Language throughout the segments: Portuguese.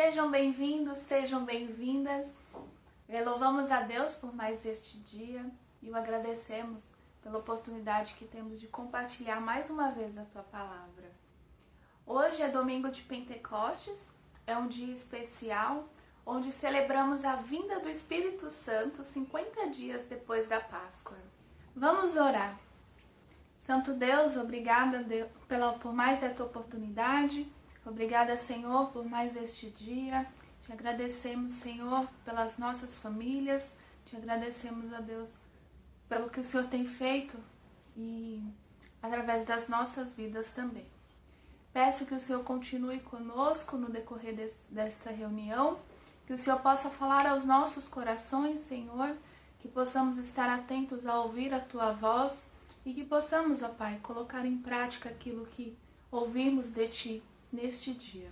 Sejam bem-vindos, sejam bem-vindas. Louvamos a Deus por mais este dia e o agradecemos pela oportunidade que temos de compartilhar mais uma vez a Tua Palavra. Hoje é domingo de Pentecostes, é um dia especial onde celebramos a vinda do Espírito Santo 50 dias depois da Páscoa. Vamos orar. Santo Deus, obrigada por mais esta oportunidade. Obrigada, Senhor, por mais este dia. Te agradecemos, Senhor, pelas nossas famílias. Te agradecemos, a Deus, pelo que o Senhor tem feito e através das nossas vidas também. Peço que o Senhor continue conosco no decorrer desta reunião, que o Senhor possa falar aos nossos corações, Senhor, que possamos estar atentos a ouvir a Tua voz e que possamos, ó Pai, colocar em prática aquilo que ouvimos de Ti neste dia.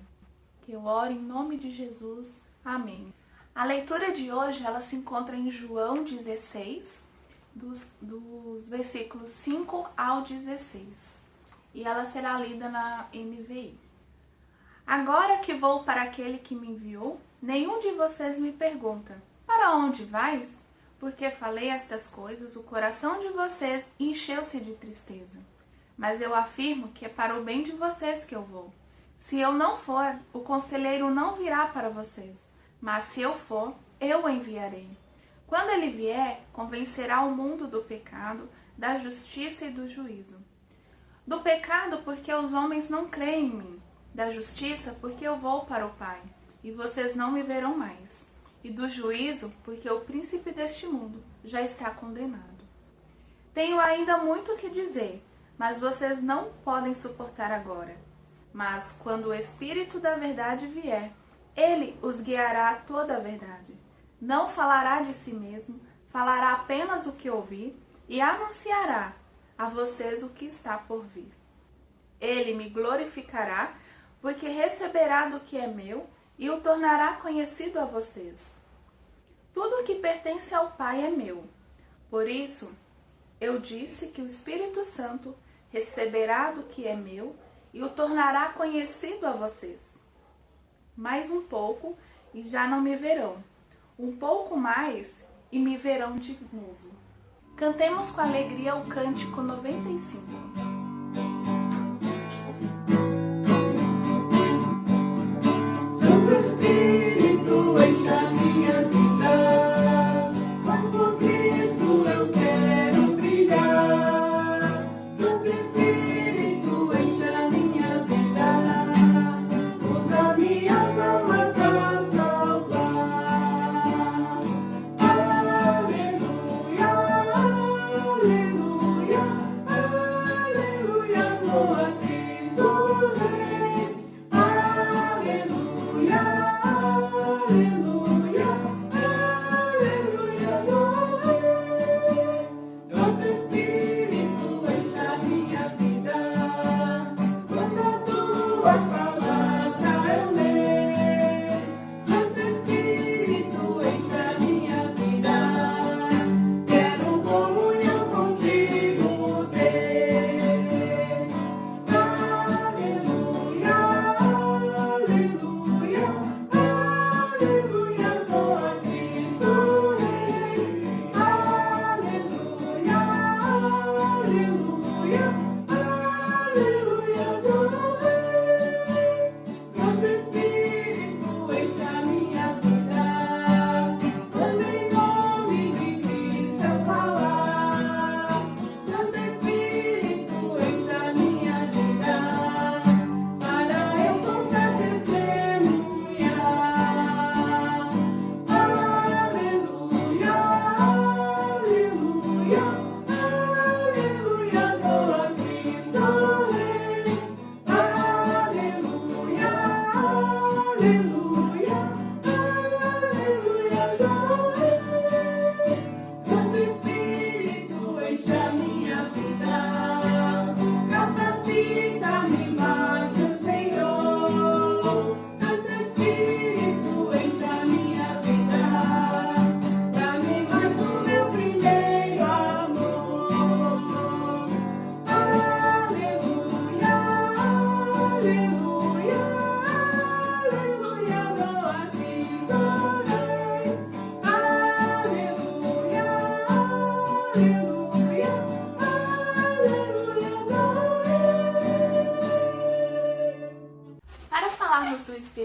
Que eu oro em nome de Jesus. Amém. A leitura de hoje, ela se encontra em João 16, dos versículos 5 ao 16. E ela será lida na NVI. Agora que vou para aquele que me enviou, nenhum de vocês me pergunta: para onde vais? Porque falei estas coisas, o coração de vocês encheu-se de tristeza. Mas eu afirmo que é para o bem de vocês que eu vou. Se eu não for, o conselheiro não virá para vocês, mas se eu for, eu o enviarei. Quando ele vier, convencerá o mundo do pecado, da justiça e do juízo. Do pecado, porque os homens não creem em mim. Da justiça, porque eu vou para o Pai, e vocês não me verão mais. E do juízo, porque o príncipe deste mundo já está condenado. Tenho ainda muito o que dizer, mas vocês não podem suportar agora. Mas quando o Espírito da verdade vier, ele os guiará a toda a verdade. Não falará de si mesmo, falará apenas o que ouvir e anunciará a vocês o que está por vir. Ele me glorificará, porque receberá do que é meu e o tornará conhecido a vocês. Tudo o que pertence ao Pai é meu. Por isso, eu disse que o Espírito Santo receberá do que é meu e o tornará conhecido a vocês. Mais um pouco e já não me verão. Um pouco mais e me verão de novo. Cantemos com alegria o cântico 95. Santo Espírito enche a minha vida, mas por Cristo eu quero brilhar. Santo Espírito enche a minha vida, usa minhas almas a salvar. Aleluia, aleluia, aleluia, loa Cristo Rei. Aleluia,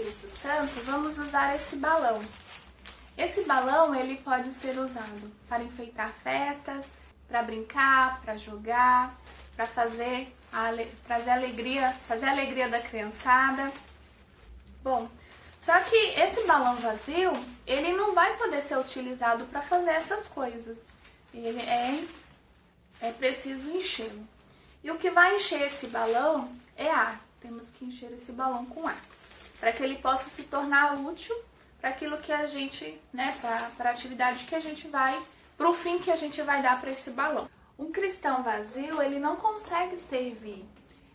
Espírito Santo, vamos usar esse balão. Esse balão, ele pode ser usado para enfeitar festas, para brincar, para jogar, para fazer a alegria da criançada. Bom, só que esse balão vazio, ele não vai poder ser utilizado para fazer essas coisas. Ele é preciso enchê-lo. E o que vai encher esse balão é ar. Temos que encher esse balão com ar, para que ele possa se tornar útil para aquilo que a gente, para a atividade que a gente vai, para o fim que a gente vai dar para esse balão. Um cristão vazio, ele não consegue servir.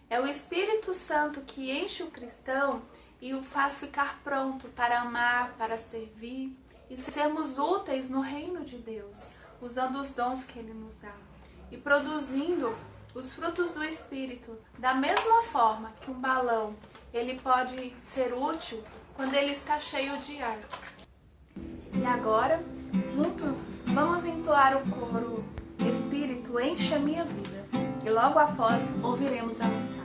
É o Espírito Santo que enche o cristão e o faz ficar pronto para amar, para servir e sermos úteis no reino de Deus, usando os dons que Ele nos dá e produzindo os frutos do Espírito, da mesma forma que um balão ele pode ser útil quando ele está cheio de ar. E agora, juntos, vamos entoar o coro Espírito, enche a minha vida. E logo após, ouviremos a mensagem.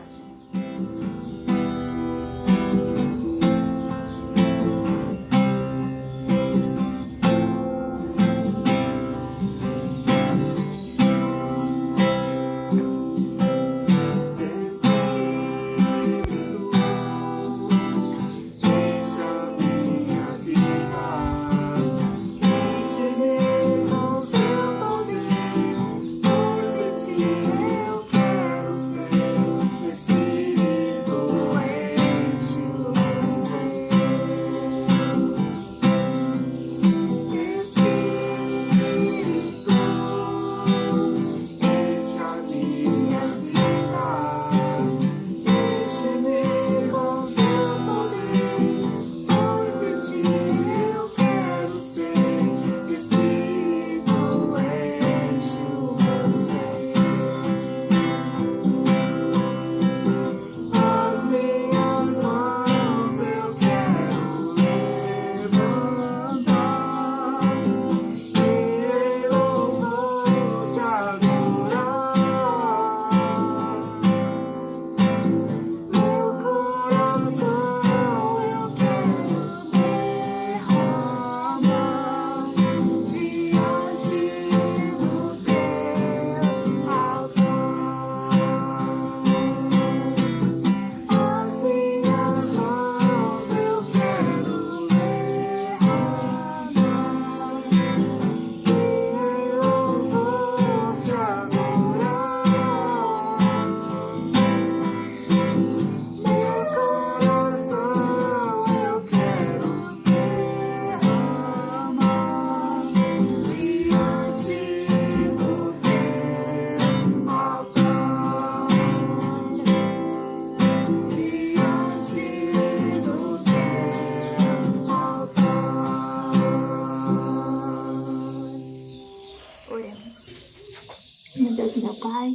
Meu Deus, meu Pai,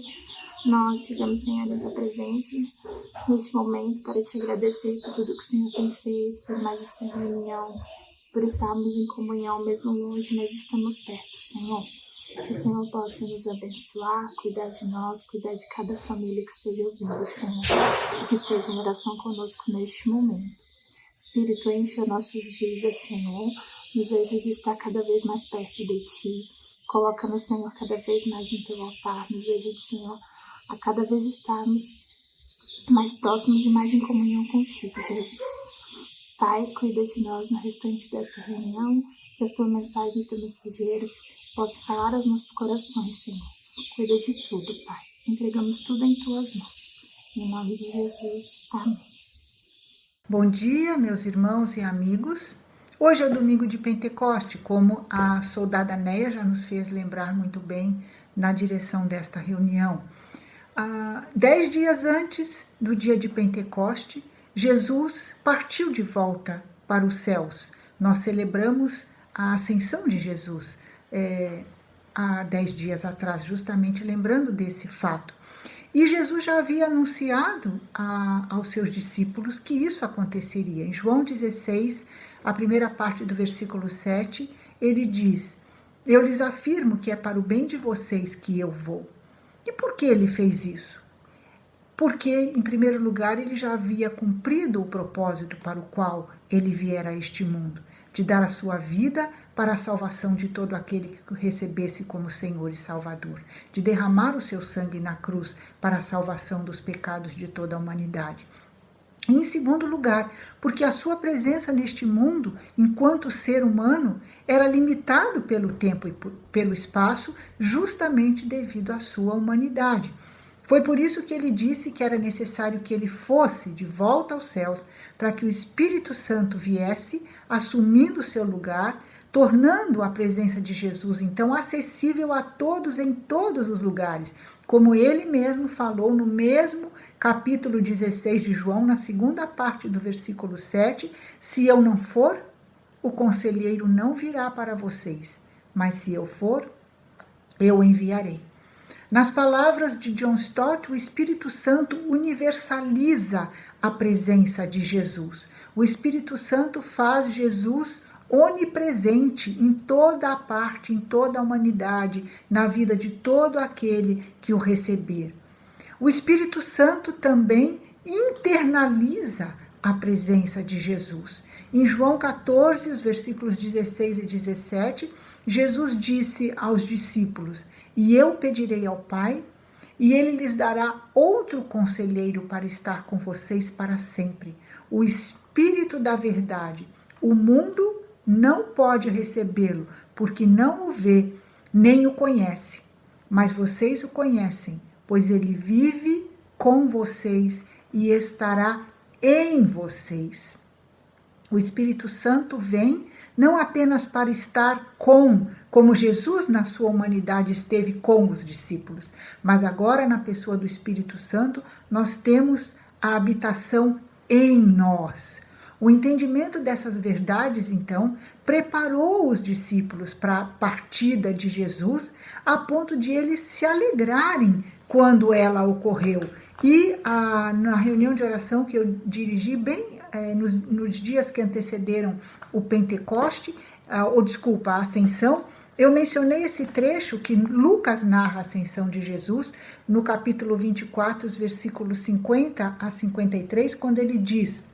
nós chegamos, Senhor, na Tua presença neste momento para Te agradecer por tudo que o Senhor tem feito, por mais essa reunião, por estarmos em comunhão, mesmo longe, mas estamos perto, Senhor. Que o Senhor possa nos abençoar, cuidar de nós, cuidar de cada família que esteja ouvindo, Senhor, e que esteja em oração conosco neste momento. Espírito, enche as nossas vidas, Senhor, nos ajude a estar cada vez mais perto de Ti. Coloca-nos, Senhor, cada vez mais no Teu altar. Nos ajude, Senhor, a cada vez estarmos mais próximos e mais em comunhão contigo, Jesus. Pai, cuida de nós no restante desta reunião, que a Tua mensagem, Teu mensageiro, possa falar aos nossos corações, Senhor. Cuida de tudo, Pai. Entregamos tudo em Tuas mãos. Em nome de Jesus. Amém. Bom dia, meus irmãos e amigos. Hoje é domingo de Pentecoste, como a soldada Neia já nos fez lembrar muito bem na direção desta reunião. 10 dias antes do dia de Pentecoste, Jesus partiu de volta para os céus. Nós celebramos a ascensão de Jesus há 10 dias atrás, justamente lembrando desse fato. E Jesus já havia anunciado aos seus discípulos que isso aconteceria. Em João 16, a primeira parte do versículo 7, ele diz: eu lhes afirmo que é para o bem de vocês que eu vou. E por que ele fez isso? porque, em primeiro lugar, ele já havia cumprido o propósito para o qual ele viera a este mundo, de dar a sua vida para a salvação de todo aquele que o recebesse como Senhor e Salvador, de derramar o seu sangue na cruz para a salvação dos pecados de toda a humanidade. E, em segundo lugar, porque a sua presença neste mundo, enquanto ser humano, era limitado pelo tempo e pelo espaço, justamente devido à sua humanidade. Foi por isso que ele disse que era necessário que ele fosse de volta aos céus, para que o Espírito Santo viesse, assumindo o seu lugar, tornando a presença de Jesus, então, acessível a todos em todos os lugares, como ele mesmo falou no mesmo capítulo 16 de João, na segunda parte do versículo 7, se eu não for, o conselheiro não virá para vocês, mas se eu for, eu o enviarei. Nas palavras de John Stott, o Espírito Santo universaliza a presença de Jesus. O Espírito Santo faz Jesus onipresente em toda a parte, em toda a humanidade, na vida de todo aquele que o receber. O Espírito Santo também internaliza a presença de Jesus. Em João 14, os versículos 16 e 17, Jesus disse aos discípulos: e eu pedirei ao Pai, e ele lhes dará outro conselheiro para estar com vocês para sempre, o Espírito da verdade. O mundo não pode recebê-lo, porque não o vê, nem o conhece. Mas vocês o conhecem, pois ele vive com vocês e estará em vocês. O Espírito Santo vem não apenas para estar como Jesus na sua humanidade esteve com os discípulos, mas agora na pessoa do Espírito Santo nós temos a habitação em nós. O entendimento dessas verdades, então, preparou os discípulos para a partida de Jesus, a ponto de eles se alegrarem quando ela ocorreu. E na reunião de oração que eu dirigi nos dias que antecederam o Pentecoste, a Ascensão, eu mencionei esse trecho que Lucas narra a ascensão de Jesus, no capítulo 24, os versículos 50 a 53, quando ele diz: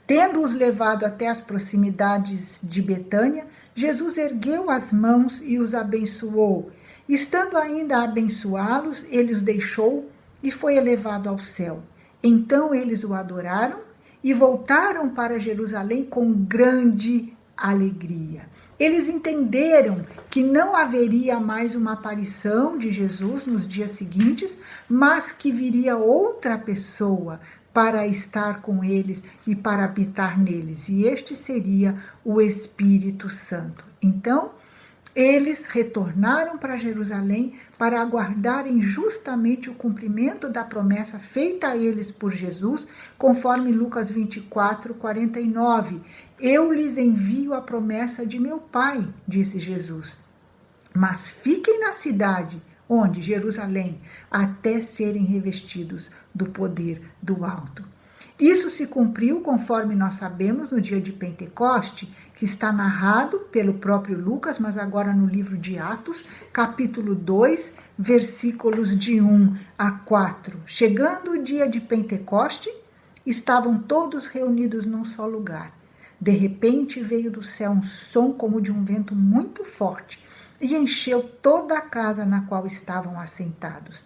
tendo-os levado até as proximidades de Betânia, Jesus ergueu as mãos e os abençoou. Estando ainda a abençoá-los, ele os deixou e foi elevado ao céu. Então eles o adoraram e voltaram para Jerusalém com grande alegria. Eles entenderam que não haveria mais uma aparição de Jesus nos dias seguintes, mas que viria outra pessoa para estar com eles e para habitar neles. E este seria o Espírito Santo. Então, eles retornaram para Jerusalém para aguardarem justamente o cumprimento da promessa feita a eles por Jesus, conforme Lucas 24, 49. Eu lhes envio a promessa de meu Pai, disse Jesus. Mas fiquem na cidade, onde? Jerusalém, até serem revestidos do poder do alto. Isso se cumpriu, conforme nós sabemos, no dia de Pentecoste, que está narrado pelo próprio Lucas, mas agora no livro de Atos, capítulo 2, versículos de 1 a 4. Chegando o dia de Pentecoste, estavam todos reunidos num só lugar. De repente veio do céu um som como de um vento muito forte e encheu toda a casa na qual estavam assentados.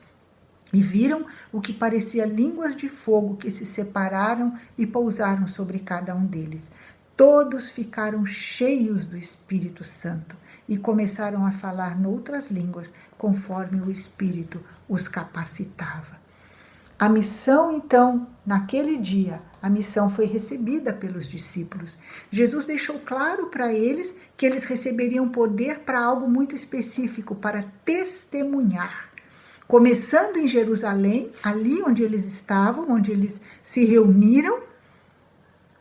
E viram o que parecia línguas de fogo que se separaram e pousaram sobre cada um deles. Todos ficaram cheios do Espírito Santo e começaram a falar noutras línguas, conforme o Espírito os capacitava. A missão, então, naquele dia, a missão foi recebida pelos discípulos. Jesus deixou claro para eles que eles receberiam poder para algo muito específico, para testemunhar. Começando em Jerusalém, ali onde eles estavam, onde eles se reuniram,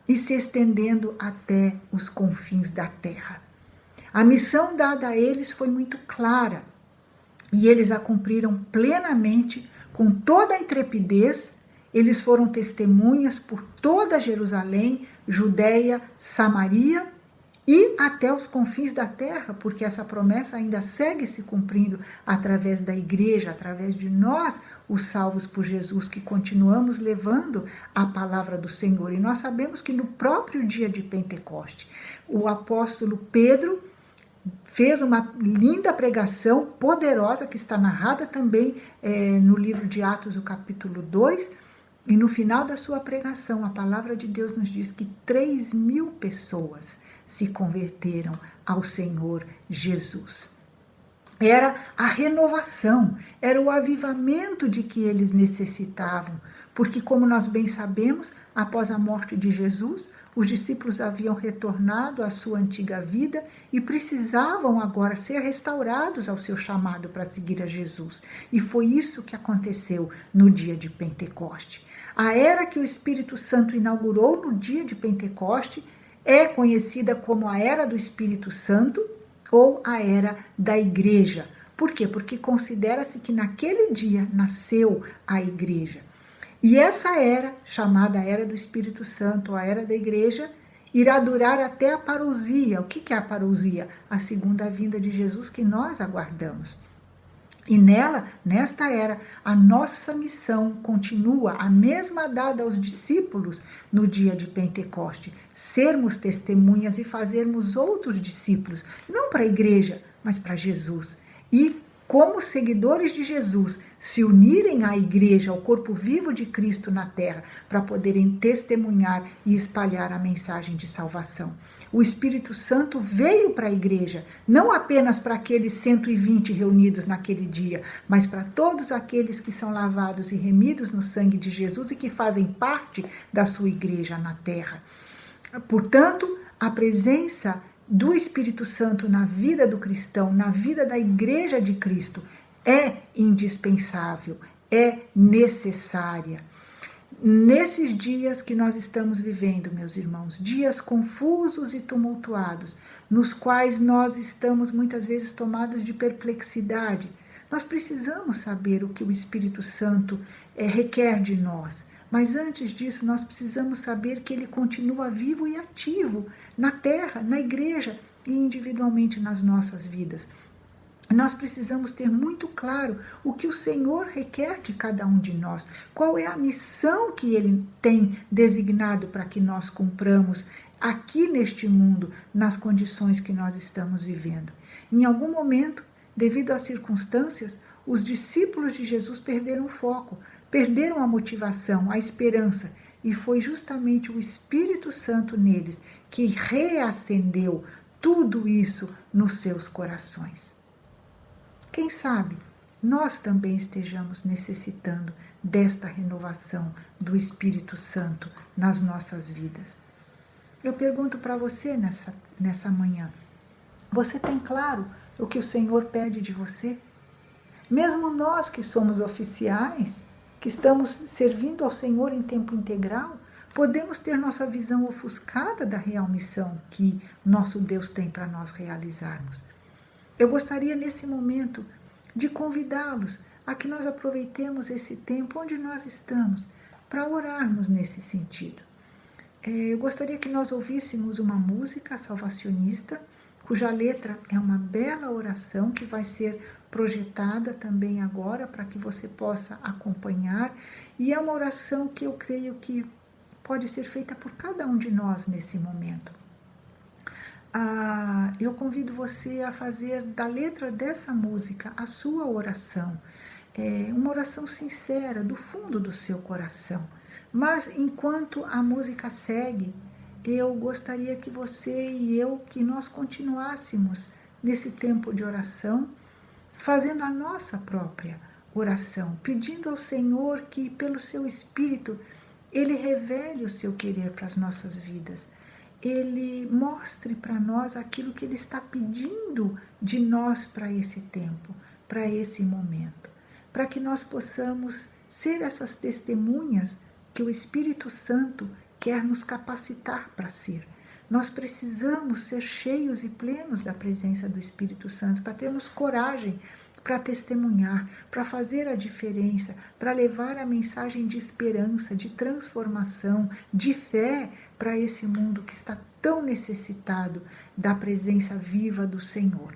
e se estendendo até os confins da terra. A missão dada a eles foi muito clara, e eles a cumpriram plenamente, com toda a intrepidez. Eles foram testemunhas por toda Jerusalém, Judeia, Samaria e até os confins da terra, porque essa promessa ainda segue se cumprindo através da igreja, através de nós, os salvos por Jesus, que continuamos levando a palavra do Senhor. E nós sabemos que no próprio dia de Pentecoste, o apóstolo Pedro fez uma linda pregação poderosa, que está narrada também no livro de Atos, o capítulo 2, e no final da sua pregação, a palavra de Deus nos diz que 3.000 pessoas se converteram ao Senhor Jesus. Era a renovação, era o avivamento de que eles necessitavam, porque, como nós bem sabemos, após a morte de Jesus, os discípulos haviam retornado à sua antiga vida e precisavam agora ser restaurados ao seu chamado para seguir a Jesus. E foi isso que aconteceu no dia de Pentecoste. A era que o Espírito Santo inaugurou no dia de Pentecoste é conhecida como a Era do Espírito Santo ou a Era da Igreja. Por quê? Porque considera-se que naquele dia nasceu a Igreja. E essa era, chamada Era do Espírito Santo, a Era da Igreja, irá durar até a parousia. O que é a parousia? A segunda vinda de Jesus que nós aguardamos. E nela, nesta era, a nossa missão continua, a mesma dada aos discípulos no dia de Pentecoste, sermos testemunhas e fazermos outros discípulos, não para a igreja, mas para Jesus. E, como seguidores de Jesus, se unirem à igreja, ao corpo vivo de Cristo na terra, para poderem testemunhar e espalhar a mensagem de salvação. O Espírito Santo veio para a igreja, não apenas para aqueles 120 reunidos naquele dia, mas para todos aqueles que são lavados e remidos no sangue de Jesus e que fazem parte da sua igreja na terra. Portanto, a presença do Espírito Santo na vida do cristão, na vida da igreja de Cristo, é indispensável, é necessária. Nesses dias que nós estamos vivendo, meus irmãos, dias confusos e tumultuados, nos quais nós estamos muitas vezes tomados de perplexidade, nós precisamos saber o que o Espírito Santo requer de nós. Mas antes disso, nós precisamos saber que ele continua vivo e ativo na terra, na igreja e individualmente nas nossas vidas. Nós precisamos ter muito claro o que o Senhor requer de cada um de nós, qual é a missão que Ele tem designado para que nós cumpramos aqui neste mundo, nas condições que nós estamos vivendo. Em algum momento, devido às circunstâncias, os discípulos de Jesus perderam o foco, perderam a motivação, a esperança, e foi justamente o Espírito Santo neles que reacendeu tudo isso nos seus corações. Quem sabe nós também estejamos necessitando desta renovação do Espírito Santo nas nossas vidas. Eu pergunto para você nessa manhã, você tem claro o que o Senhor pede de você? Mesmo nós que somos oficiais, que estamos servindo ao Senhor em tempo integral, podemos ter nossa visão ofuscada da real missão que nosso Deus tem para nós realizarmos. Eu gostaria nesse momento de convidá-los a que nós aproveitemos esse tempo onde nós estamos para orarmos nesse sentido. Eu gostaria que nós ouvíssemos uma música salvacionista, cuja letra é uma bela oração que vai ser projetada também agora para que você possa acompanhar. E é uma oração que eu creio que pode ser feita por cada um de nós nesse momento. Eu convido você a fazer da letra dessa música a sua oração. Uma oração sincera, do fundo do seu coração. Mas enquanto a música segue, eu gostaria que você e eu, que nós continuássemos nesse tempo de oração, fazendo a nossa própria oração, pedindo ao Senhor que, pelo seu Espírito, Ele revele o seu querer para as nossas vidas. Ele mostre para nós aquilo que Ele está pedindo de nós para esse tempo, para esse momento, para que nós possamos ser essas testemunhas que o Espírito Santo quer nos capacitar para ser. Nós precisamos ser cheios e plenos da presença do Espírito Santo para termos coragem para testemunhar, para fazer a diferença, para levar a mensagem de esperança, de transformação, de fé para esse mundo que está tão necessitado da presença viva do Senhor.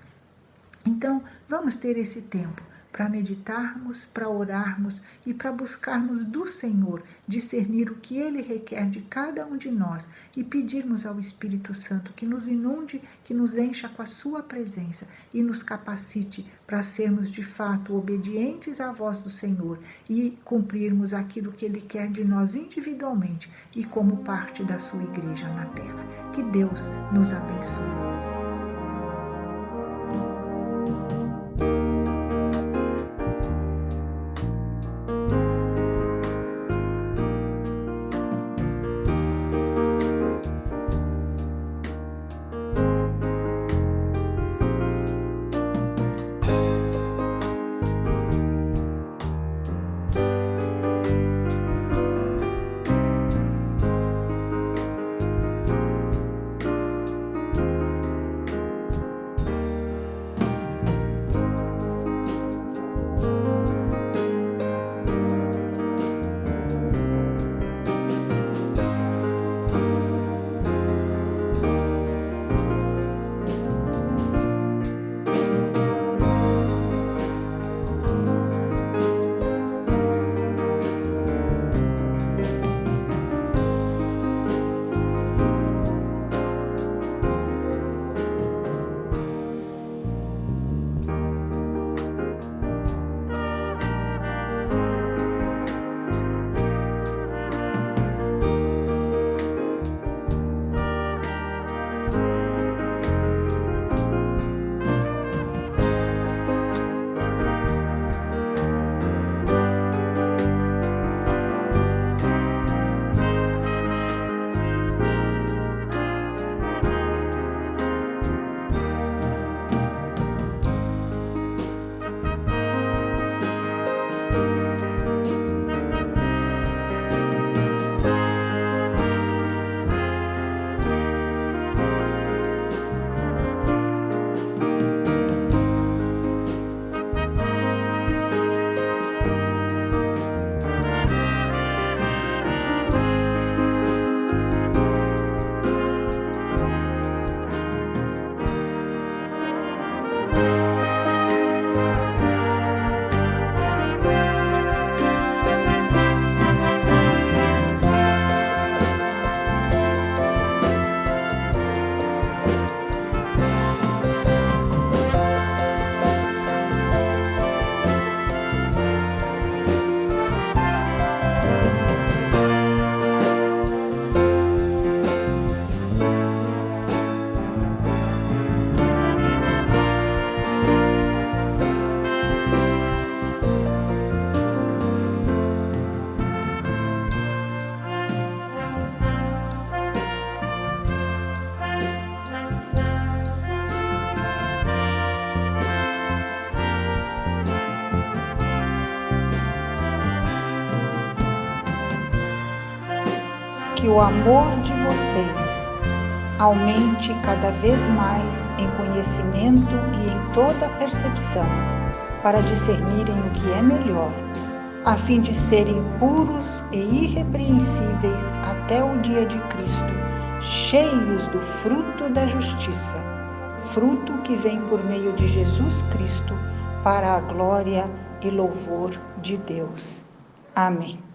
Então, vamos ter esse tempo para meditarmos, para orarmos e para buscarmos do Senhor discernir o que Ele requer de cada um de nós e pedirmos ao Espírito Santo que nos inunde, que nos encha com a sua presença e nos capacite para sermos de fato obedientes à voz do Senhor e cumprirmos aquilo que Ele quer de nós individualmente e como parte da sua igreja na terra. Que Deus nos abençoe. Que o amor de vocês aumente cada vez mais em conhecimento e em toda percepção, para discernirem o que é melhor, a fim de serem puros e irrepreensíveis até o dia de Cristo, cheios do fruto da justiça, fruto que vem por meio de Jesus Cristo, para a glória e louvor de Deus. Amém.